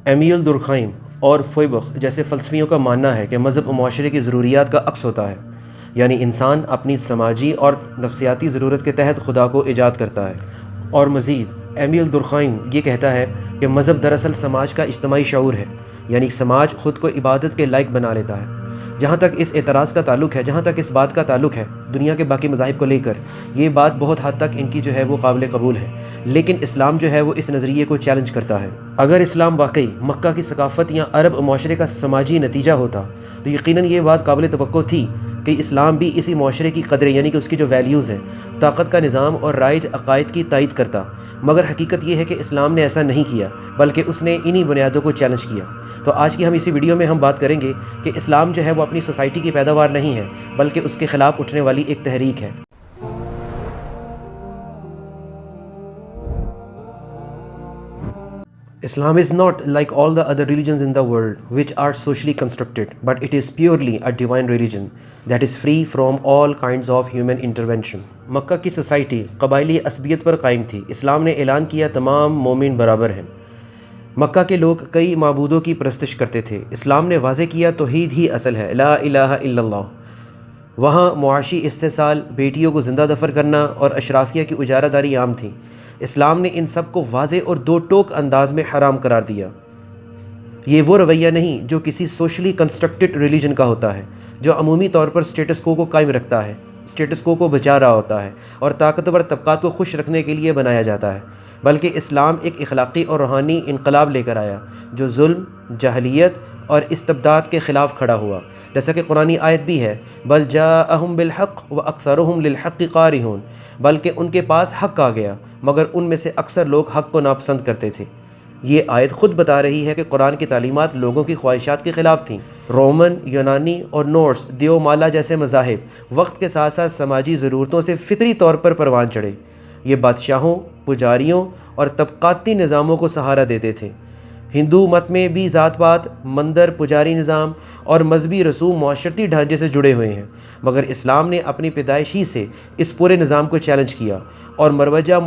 Email دورخائم اور فوئبخ جیسے فلسفیوں کا ماننا ہے کہ مذہب معاشرے کی ضروریات کا عکس ہوتا ہے، یعنی انسان اپنی سماجی اور نفسیاتی ضرورت کے تحت خدا کو ایجاد کرتا ہے۔ اور مزید ایمیل دورخائم یہ کہتا ہے کہ مذہب دراصل سماج کا اجتماعی شعور ہے، یعنی سماج خود کو عبادت کے لائق بنا لیتا ہے۔ جہاں تک اس اعتراض کا تعلق ہے، جہاں تک اس بات کا تعلق ہے دنیا کے باقی مذاہب کو لے کر، یہ بات بہت حد تک ان کی جو ہے وہ قابل قبول ہے، لیکن اسلام جو ہے وہ اس نظریے کو چیلنج کرتا ہے۔ اگر اسلام واقعی مکہ کی ثقافت یا عرب معاشرے کا سماجی نتیجہ ہوتا تو یقیناً یہ بات قابل توقع تھی کہ اسلام بھی اسی معاشرے کی قدریں، یعنی کہ اس کی جو ویلیوز ہیں، طاقت کا نظام اور رائج عقائد کی تائید کرتا، مگر حقیقت یہ ہے کہ اسلام نے ایسا نہیں کیا، بلکہ اس نے انہی بنیادوں کو چیلنج کیا۔ تو آج کی ہم اسی ویڈیو میں ہم بات کریں گے کہ اسلام جو ہے وہ اپنی سوسائٹی کی پیداوار نہیں ہے، بلکہ اس کے خلاف اٹھنے والی ایک تحریک ہے۔ Islam is not like all the other religions in the world which are socially constructed, but it is purely a divine religion that is free from all kinds of human intervention. مکہ کی society قبائلی عصبیت پر قائم تھی۔ اسلام نے اعلان کیا تمام مومن برابر ہیں۔ مکہ کے لوگ کئی معبودوں کی پرستش کرتے تھے۔ اسلام نے واضح کیا توحید ہی اصل ہے، لا الہ الا اللہ۔ وہاں معاشی استحصال، بیٹیوں کو زندہ دفن کرنا اور اشرافیہ کی اجارہ داری عام تھی۔ اسلام نے ان سب کو واضح اور دو ٹوک انداز میں حرام قرار دیا۔ یہ وہ رویہ نہیں جو کسی سوشلی کنسٹرکٹڈ ریلیجن کا ہوتا ہے، جو عمومی طور پر سٹیٹس کو قائم رکھتا ہے، سٹیٹس کو بچا رہا ہوتا ہے اور طاقتور طبقات کو خوش رکھنے کے لیے بنایا جاتا ہے، بلکہ اسلام ایک اخلاقی اور روحانی انقلاب لے کر آیا جو ظلم، جاہلیت اور استبداد کے خلاف کھڑا ہوا۔ جیسا کہ قرآنی آیت بھی ہے، بل جاءہم بالحق واکثرہم للحق کارہون، بلکہ ان کے پاس حق آ گیا مگر ان میں سے اکثر لوگ حق کو ناپسند کرتے تھے۔ یہ آیت خود بتا رہی ہے کہ قرآن کی تعلیمات لوگوں کی خواہشات کے خلاف تھیں۔ رومن، یونانی اور نورس، دیو مالا جیسے مذاہب وقت کے ساتھ ساتھ سماجی ضرورتوں سے فطری طور پر پروان چڑھے۔ یہ بادشاہوں، پجاریوں اور طبقاتی نظاموں کو سہارا دیتے تھے۔ ہندو مت میں بھی ذات پات، مندر، پجاری نظام اور مذہبی رسوم معاشرتی ڈھانچے سے جڑے ہوئے ہیں، مگر اسلام نے اپنی پیدائش ہی سے اس پورے نظام کو چیلنج کیا اور مروجہ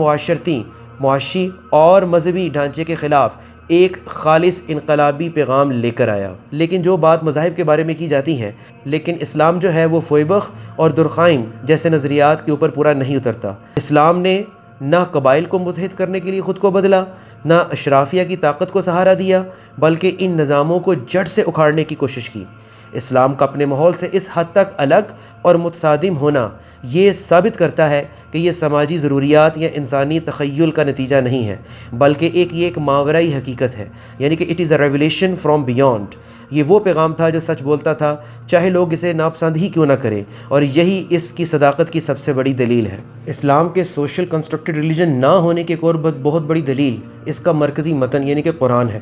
معاشی اور مذہبی ڈھانچے کے خلاف ایک خالص انقلابی پیغام لے کر آیا۔ لیکن جو بات مذاہب کے بارے میں کی جاتی ہے، لیکن اسلام جو ہے وہ فوئبخ اور دورخائم جیسے نظریات کے اوپر پورا نہیں اترتا۔ اسلام نے نہ قبائل کو متحد کرنے کے لیے خود کو بدلا، نہ اشرافیہ کی طاقت کو سہارا دیا، بلکہ ان نظاموں کو جڑ سے اکھاڑنے کی کوشش کی۔ اسلام کا اپنے ماحول سے اس حد تک الگ اور متصادم ہونا یہ ثابت کرتا ہے کہ یہ سماجی ضروریات یا انسانی تخیل کا نتیجہ نہیں ہے، بلکہ یہ ایک ماورائی حقیقت ہے، یعنی کہ it is a revelation from beyond. یہ وہ پیغام تھا جو سچ بولتا تھا چاہے لوگ اسے ناپسند ہی کیوں نہ کریں، اور یہی اس کی صداقت کی سب سے بڑی دلیل ہے۔ اسلام کے سوشل کنسٹرکٹڈ ریلیجن نہ ہونے کی ایک اور بہت بڑی دلیل اس کا مرکزی متن یعنی کہ قرآن ہے۔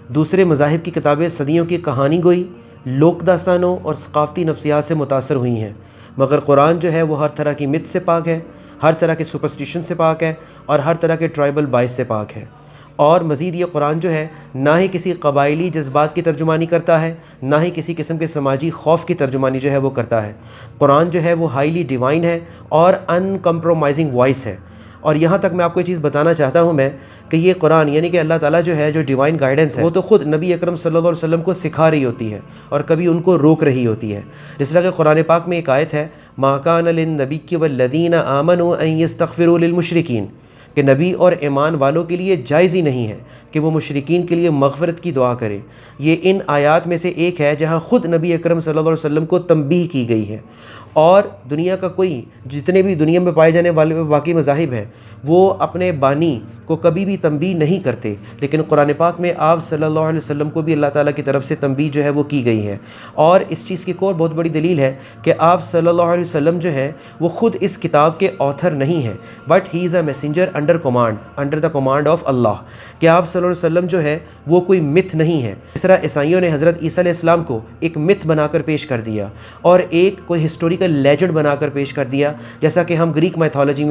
دوسرے مذاہب کی کتابیں صدیوں کی کہانی گوئی، لوک داستانوں اور ثقافتی نفسیات سے متاثر ہوئی ہیں، مگر قرآن جو ہے وہ ہر طرح کی مت سے پاک ہے، ہر طرح کے سپرسٹیشن سے پاک ہے اور ہر طرح کے ٹرائبل بائس سے پاک ہے۔ اور مزید یہ قرآن جو ہے نہ ہی کسی قبائلی جذبات کی ترجمانی کرتا ہے، نہ ہی کسی قسم کے سماجی خوف کی ترجمانی جو ہے وہ کرتا ہے۔ قرآن جو ہے وہ ہائیلی ڈیوائن ہے اور ان کمپرومائزنگ وائس ہے۔ اور یہاں تک میں آپ کو یہ چیز بتانا چاہتا ہوں کہ یہ قرآن یعنی کہ اللہ تعالیٰ جو ہے جو ڈیوائن گائیڈنس ہے وہ تو خود نبی اکرم صلی اللہ علیہ وسلم کو سکھا رہی ہوتی ہے اور کبھی ان کو روک رہی ہوتی ہے۔ جس طرح کہ قرآن پاک میں ایک آیت ہے، ما کان للنبی والذین آمنوا ان یستغفروا للمشرکین، کہ نبی اور ایمان والوں کے لیے جائز ہی نہیں ہے کہ وہ مشرکین کے لیے مغفرت کی دعا کرے۔ یہ ان آیات میں سے ایک ہے جہاں خود نبی اکرم صلی اللہ علیہ وسلم کو تنبیہ کی گئی ہے۔ اور دنیا کا جتنے بھی دنیا میں پائے جانے والے باقی مذاہب ہیں وہ اپنے بانی کو کبھی بھی تنبیہ نہیں کرتے، لیکن قرآن پاک میں آپ صلی اللہ علیہ وسلم کو بھی اللہ تعالیٰ کی طرف سے تنبیہ جو ہے وہ کی گئی ہے۔ اور اس چیز کی ایک اور بہت بڑی دلیل ہے کہ آپ صلی اللہ علیہ وسلم جو ہے وہ خود اس کتاب کے آتھر نہیں ہیں، but he is a messenger under the command of Allah, کہ آپ صلی اللہ علیہ وسلم جو ہے وہ کوئی متھ نہیں ہے۔ اس طرح عیسائیوں نے حضرت عیسیٰ علیہ السلام کو ایک متھ بنا کر پیش کر دیا اور ایک کوئی ہسٹوریکل لیجنڈ بنا کر پیش کر دیا، جیسا کہ ہم گریک میتھولوجی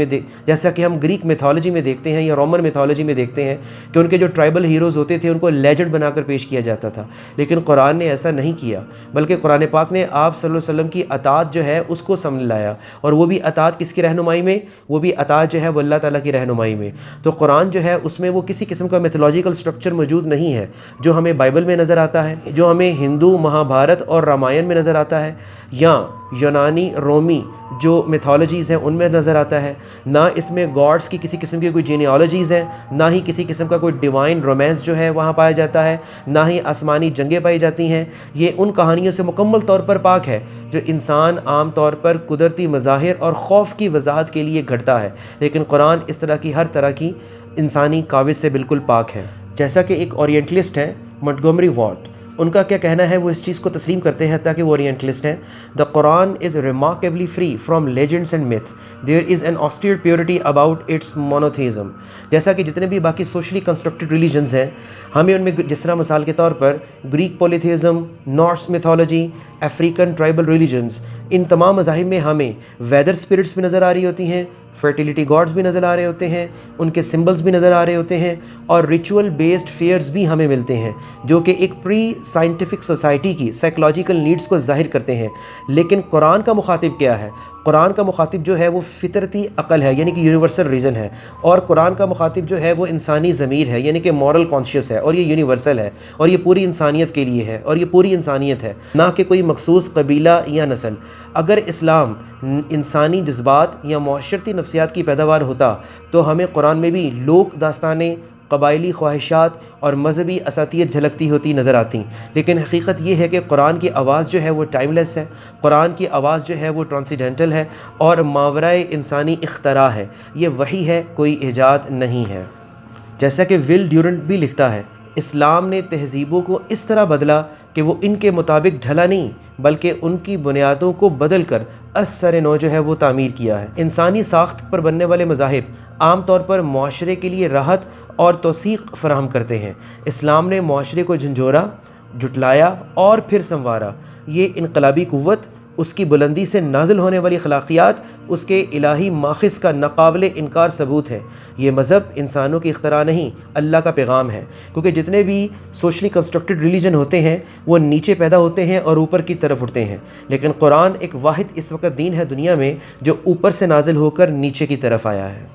میں دیکھتے ہیں یا رومن میتھولوجی میں دیکھتے ہیں کہ ان کے جو ٹرائبل ہیروز ہوتے تھے ان کو لیجنڈ بنا کر پیش کیا جاتا تھا، لیکن قرآن نے ایسا نہیں کیا، بلکہ قرآن پاک نے آپ صلی اللہ علیہ وسلم کی اطاعت جو ہے اس کو سامنے لایا، اور وہ بھی اطاعت کس کی رہنمائی میں؟ وہ بھی اطاعت جو ہے وہ اللہ تعالیٰ کی رہنمائی میں۔ تو قرآن جو ہے اس میں وہ کسی قسم کا میتھولوجیکل سٹرکچر موجود نہیں ہے جو ہمیں بائبل میں نظر آتا ہے، جو ہمیں ہندو مہا بھارت اور رامائن میں نظر آتا ہے، یا یونانی رومی جو میتھولوجیز ہیں ان میں نظر آتا ہے۔ نہ اس میں گاڈس کی کسی قسم کی کوئی جینیالوجیز ہیں، نہ ہی کسی قسم کا کوئی ڈیوائن رومانس جو ہے وہاں پایا جاتا ہے، نہ ہی آسمانی جنگیں پائی جاتی ہیں۔ یہ ان کہانیوں سے مکمل طور پر پاک ہے جو انسان عام طور پر قدرتی مظاہر اور خوف کی وضاحت کے لیے گھڑتا ہے، لیکن قرآن اس طرح کی ہر طرح کی انسانی کاوش سے بالکل پاک ہے۔ جیسا کہ ایک اورینٹلسٹ ہے منٹگومری واٹ، ان کا کیا کہنا ہے، وہ اس چیز کو تسلیم کرتے ہیں تاکہ وہ اورینٹلسٹ ہیں: The Quran is remarkably free from legends and myths. There is an austere purity about its monotheism. جیسا کہ جتنے بھی باقی سوشلی کنسٹرکٹڈ ریلیجنز ہیں، ہمیں ان میں جس طرح مثال کے طور پر Greek polytheism, Norse mythology, African tribal religions, ان تمام مذاہب میں ہمیں ویدر اسپرٹس بھی نظر آ رہی ہوتی ہیں، فرٹیلیٹی گاڈز بھی نظر آ رہے ہوتے ہیں، ان کے سمبلز بھی نظر آ رہے ہوتے ہیں، اور ریچول بیسڈ فیئرز بھی ہمیں ملتے ہیں جو کہ ایک پری سائنٹیفک سوسائٹی کی سائیکلوجیکل نیڈز کو ظاہر کرتے ہیں۔ لیکن قرآن کا مخاطب کیا ہے؟ قرآن کا مخاطب جو ہے وہ فطرتی عقل ہے، یعنی کہ یونیورسل ریزن ہے، اور قرآن کا مخاطب جو ہے وہ انسانی ضمیر ہے، یعنی کہ مورل کانشیس ہے، اور یہ یونیورسل ہے، اور یہ پوری انسانیت کے لیے ہے، اور یہ پوری انسانیت ہے، نہ کہ کوئی مخصوص قبیلہ یا نسل۔ اگر اسلام انسانی جذبات یا معاشرتی نفسیات کی پیداوار ہوتا تو ہمیں قرآن میں بھی لوک داستانیں، قبائلی خواہشات اور مذہبی اساطیر جھلکتی ہوتی نظر آتی، لیکن حقیقت یہ ہے کہ قرآن کی آواز جو ہے وہ ٹائم لیس ہے، قرآن کی آواز جو ہے وہ ٹرانسیڈنٹل ہے اور ماورائے انسانی اختراع ہے، یہ وحی ہے، کوئی ایجاد نہیں ہے۔ جیسا کہ ول ڈیورنٹ بھی لکھتا ہے، اسلام نے تہذیبوں کو اس طرح بدلا کہ وہ ان کے مطابق ڈھلا نہیں بلکہ ان کی بنیادوں کو بدل کر از سر نو جو ہے وہ تعمیر کیا ہے۔ انسانی ساخت پر بننے والے مذاہب عام طور پر معاشرے کے لیے راحت اور توثیق فراہم کرتے ہیں، اسلام نے معاشرے کو جھنجھوڑا، جھٹلایا اور پھر سنوارا۔ یہ انقلابی قوت، اس کی بلندی سے نازل ہونے والی خلاقیات، اس کے الہی ماخذ کا ناقابل انکار ثبوت ہے۔ یہ مذہب انسانوں کی اختراع نہیں، اللہ کا پیغام ہے، کیونکہ جتنے بھی سوشلی کنسٹرکٹڈ ریلیجن ہوتے ہیں وہ نیچے پیدا ہوتے ہیں اور اوپر کی طرف اٹھتے ہیں، لیکن قرآن ایک واحد اس وقت دین ہے دنیا میں جو اوپر سے نازل ہو کر نیچے کی طرف آیا ہے۔